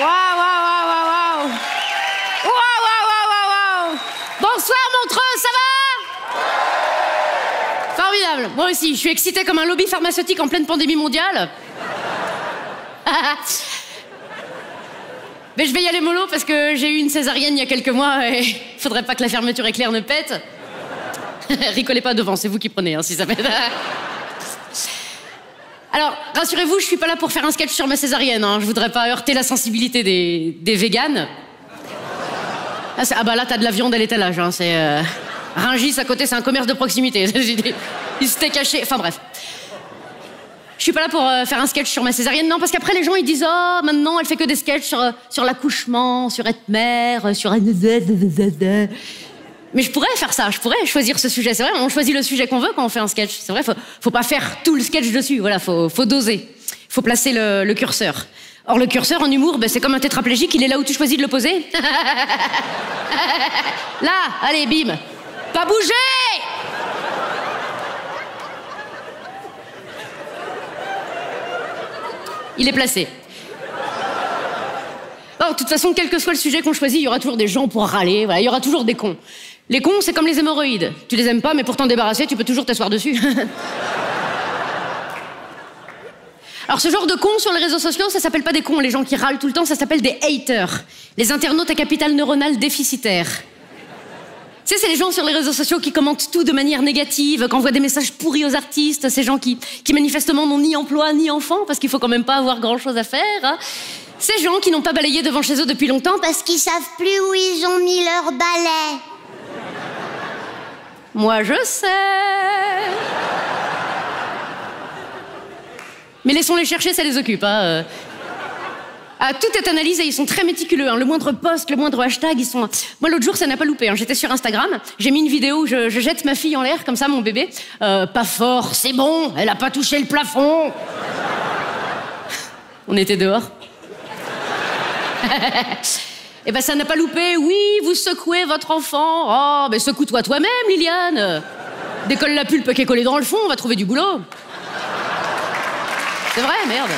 Waouh, waouh, waouh, waouh, waouh. Waouh, waouh, waouh, waouh, waouh. Bonsoir, Montreux, ça va? Formidable. Moi aussi, je suis excitée comme un lobby pharmaceutique en pleine pandémie mondiale. Mais je vais y aller mollo parce que j'ai eu une césarienne il y a quelques mois et faudrait pas que la fermeture éclair ne pète. Rigolez pas devant, c'est vous qui prenez, hein, si ça pète. Alors, rassurez-vous, je suis pas là pour faire un sketch sur ma césarienne, hein. Je voudrais pas heurter la sensibilité des véganes. Ah bah là, t'as de la viande à l'étalage, hein. C'est... Rungis, à côté, c'est un commerce de proximité. Il s'était caché... Enfin bref. Je suis pas là pour faire un sketch sur ma césarienne, non, parce qu'après les gens ils disent « Oh, maintenant elle fait que des sketchs sur l'accouchement, sur être mère, sur... » Mais je pourrais faire ça, je pourrais choisir ce sujet. C'est vrai, on choisit le sujet qu'on veut quand on fait un sketch. C'est vrai, faut pas faire tout le sketch dessus, voilà, faut doser. Faut placer le curseur. Or, le curseur en humour, ben, c'est comme un tétraplégique, il est là où tu choisis de le poser. Là, allez, bim. Pas bouger! Il est placé. Bon, de toute façon, quel que soit le sujet qu'on choisit, il y aura toujours des gens pour râler, voilà, il y aura toujours des cons. Les cons, c'est comme les hémorroïdes. Tu les aimes pas, mais pour t'en débarrasser, tu peux toujours t'asseoir dessus. Alors, ce genre de cons sur les réseaux sociaux, ça s'appelle pas des cons, les gens qui râlent tout le temps, ça s'appelle des haters. Les internautes à capital neuronal déficitaire. Tu sais, c'est les gens sur les réseaux sociaux qui commentent tout de manière négative, qui envoient des messages pourris aux artistes, ces gens qui manifestement n'ont ni emploi ni enfant, parce qu'il faut quand même pas avoir grand-chose à faire, hein. Ces gens qui n'ont pas balayé devant chez eux depuis longtemps parce qu'ils savent plus où ils ont mis leur balai. Moi, je sais. Mais laissons-les chercher, ça les occupe, hein. Ah, tout est analysé, ils sont très méticuleux, hein. Le moindre post, le moindre hashtag, ils sont... Moi, l'autre jour, ça n'a pas loupé, hein. J'étais sur Instagram, j'ai mis une vidéo où je jette ma fille en l'air, comme ça, mon bébé. Pas fort, c'est bon, elle a pas touché le plafond. On était dehors. Eh ben, ça n'a pas loupé. Oui, vous secouez votre enfant. Oh, mais secoue-toi toi-même, Liliane. Décolle la pulpe qui est collée dans le fond, on va trouver du boulot. C'est vrai, merde.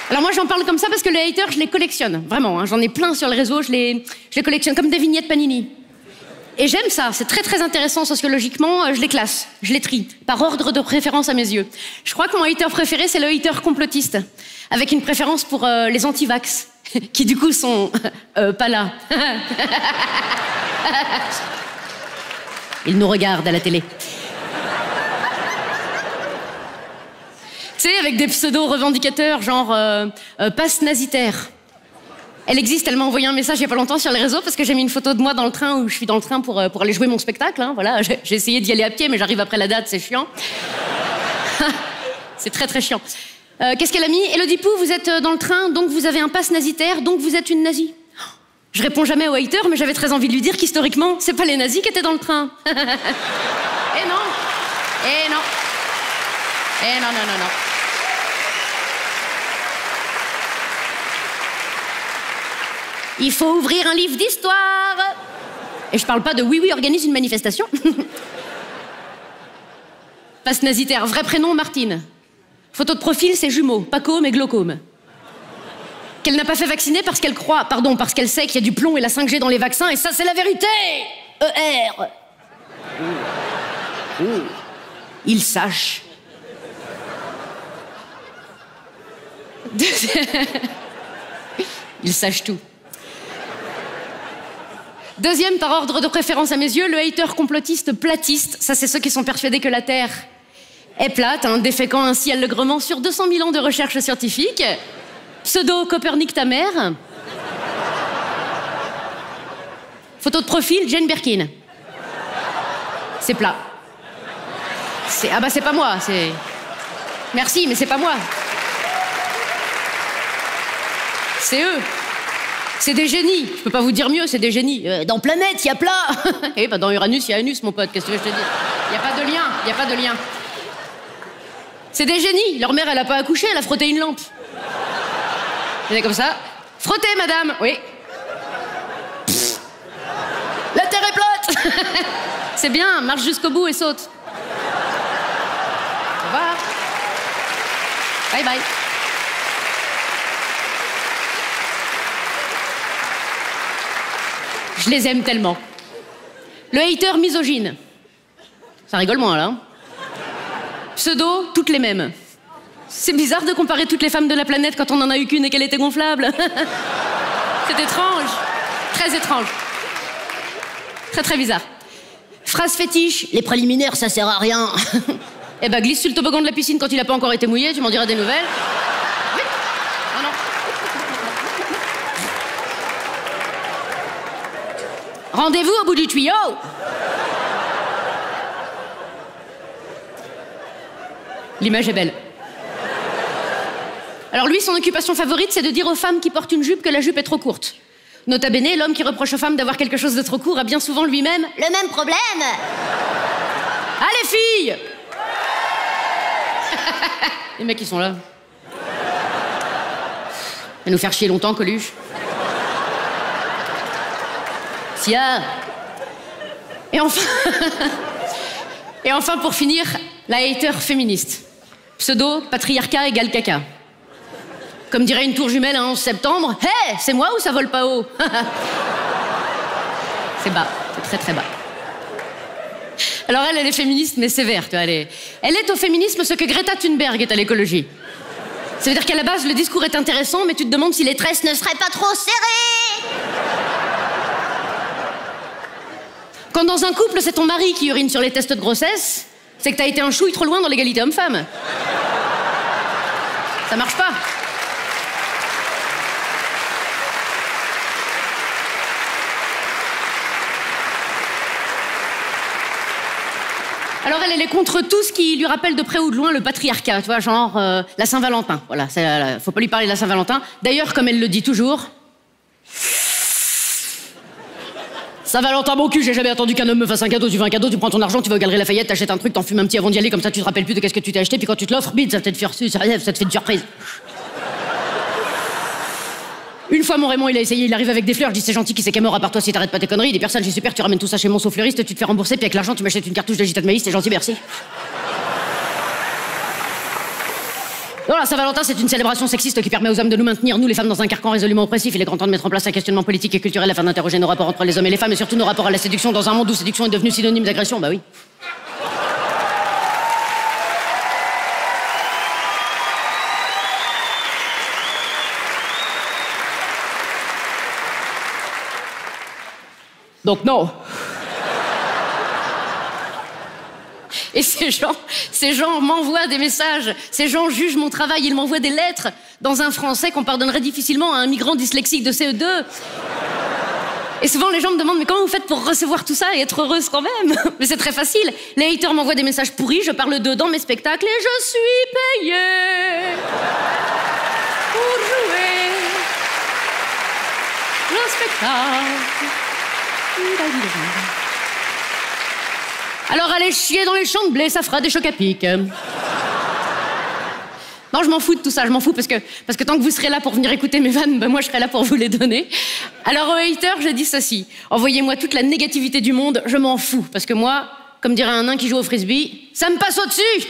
Alors moi, j'en parle comme ça parce que les haters, je les collectionne. Vraiment, hein, j'en ai plein sur les réseaux, je les collectionne comme des vignettes Panini. Et j'aime ça, c'est très très intéressant sociologiquement, je les classe, je les trie, par ordre de préférence à mes yeux. Je crois que mon hater préféré, c'est le hater complotiste, avec une préférence pour les anti-vax, qui du coup sont pas là. Ils nous regardent à la télé. Tu sais, avec des pseudo-revendicateurs, genre passe nazitaire. Elle existe, elle m'a envoyé un message il y a pas longtemps sur les réseaux parce que j'ai mis une photo de moi dans le train où je suis dans le train pour aller jouer mon spectacle, hein, voilà. J'ai essayé d'y aller à pied, mais j'arrive après la date, c'est chiant. C'est très très chiant. Qu'est-ce qu'elle a mis? Élodie Pou, vous êtes dans le train, donc vous avez un passe nazitaire, donc vous êtes une nazie. Je réponds jamais aux haters, mais j'avais très envie de lui dire qu'historiquement, c'est pas les nazis qui étaient dans le train. Eh non. Eh non. Eh non, non, non, non. Il faut ouvrir un livre d'histoire. Et je parle pas de oui, organise une manifestation. Passe nazitaire, vrai prénom Martine. Photo de profil, c'est jumeaux, Paco mais glaucome. Qu'elle n'a pas fait vacciner parce qu'elle croit, parce qu'elle sait qu'il y a du plomb et la 5G dans les vaccins, et ça c'est la vérité. ER. Ils sachent. Ils sachent tout. Deuxième, par ordre de préférence à mes yeux, le hater complotiste platiste. Ça, c'est ceux qui sont persuadés que la Terre est plate, hein, déféquant ainsi allègrement sur 200 000 ans de recherche scientifique. Pseudo-Copernic ta mère. Photo de profil, Jane Birkin. C'est plat. Ah bah c'est pas moi, c'est... Merci, mais c'est pas moi. C'est eux. C'est des génies. Je peux pas vous dire mieux, c'est des génies. Dans Planète, il y a plat. Eh ben dans Uranus, il y a Anus, mon pote. Qu'est-ce que je te dis? Il y a pas de lien, il y a pas de lien. C'est des génies. Leur mère, elle a pas accouché, elle a frotté une lampe. Elle est comme ça. Frottez, madame. Oui. Pff. La Terre est plate. C'est bien, marche jusqu'au bout et saute. Au revoir. Bye bye. Je les aime tellement. Le hater misogyne. Ça rigole moins, là. Pseudo, toutes les mêmes. C'est bizarre de comparer toutes les femmes de la planète quand on en a eu qu'une et qu'elle était gonflable. C'est étrange. Très étrange. Très, très bizarre. Phrase fétiche, les préliminaires, ça sert à rien. Eh ben, glisse sur le toboggan de la piscine quand il a pas encore été mouillé, tu m'en diras des nouvelles. Oui. Non, non. Rendez-vous au bout du tuyau. L'image est belle. Alors lui, son occupation favorite, c'est de dire aux femmes qui portent une jupe que la jupe est trop courte. Nota bene, l'homme qui reproche aux femmes d'avoir quelque chose de trop court a bien souvent lui-même le même problème. Allez, filles. Les mecs, ils sont là. Va nous faire chier longtemps, Coluche. Sia. Et enfin... Et enfin, pour finir, la hater féministe. Pseudo, patriarcat égale caca. Comme dirait une tour jumelle un 11 septembre, « Hé, c'est moi ou ça vole pas haut ?» C'est bas, c'est très très bas. Alors elle est féministe, mais sévère, tu vois, elle est au féminisme ce que Greta Thunberg est à l'écologie. Ça veut dire qu'à la base, le discours est intéressant, mais tu te demandes si les tresses ne seraient pas trop serrées. Quand dans un couple, c'est ton mari qui urine sur les tests de grossesse, c'est que t'as été un chouille trop loin dans l'égalité homme-femme. Ça marche pas. Alors elle est contre tout ce qui lui rappelle de près ou de loin le patriarcat, tu vois, genre la Saint-Valentin. Voilà, faut pas lui parler de la Saint-Valentin. D'ailleurs, comme elle le dit toujours... Saint-Valentin, mon cul, j'ai jamais attendu qu'un homme me fasse un cadeau. Tu veux un cadeau, tu prends ton argent, tu vas aux Galeries Lafayette, t'achètes un truc, t'en fumes un petit avant d'y aller, comme ça tu te rappelles plus de qu'est-ce que tu t'es acheté, puis quand tu te l'offres, bide, ça te fait une surprise. Une fois, mon Raymond, il a essayé, il arrive avec des fleurs, je dis c'est gentil, qui c'est qui est mort à part toi si t'arrêtes pas tes conneries, des personnes, j'ai super, tu ramènes tout ça chez mon fleuriste, tu te fais rembourser, puis avec l'argent, tu m'achètes une cartouche de gitane maïs, c'est gentil, merci. Voilà, Saint-Valentin, c'est une célébration sexiste qui permet aux hommes de nous maintenir, nous les femmes, dans un carcan résolument oppressif. Il est grand temps de mettre en place un questionnement politique et culturel afin d'interroger nos rapports entre les hommes et les femmes, et surtout nos rapports à la séduction dans un monde où séduction est devenue synonyme d'agression, bah oui. Donc non. Et ces gens m'envoient des messages, ces gens jugent mon travail, ils m'envoient des lettres dans un français qu'on pardonnerait difficilement à un migrant dyslexique de CE2. Et souvent les gens me demandent mais comment vous faites pour recevoir tout ça et être heureuse quand même? Mais c'est très facile, les haters m'envoient des messages pourris, je parle d'eux dans mes spectacles et je suis payée pour jouer le spectacle. Alors allez chier dans les champs de blé, ça fera des chocs à pic. Non, je m'en fous de tout ça, je m'en fous parce que tant que vous serez là pour venir écouter mes vannes, ben moi je serai là pour vous les donner. Alors aux haters, je dis ceci, envoyez-moi toute la négativité du monde, je m'en fous. Parce que moi, comme dirait un nain qui joue au frisbee, ça me passe au-dessus.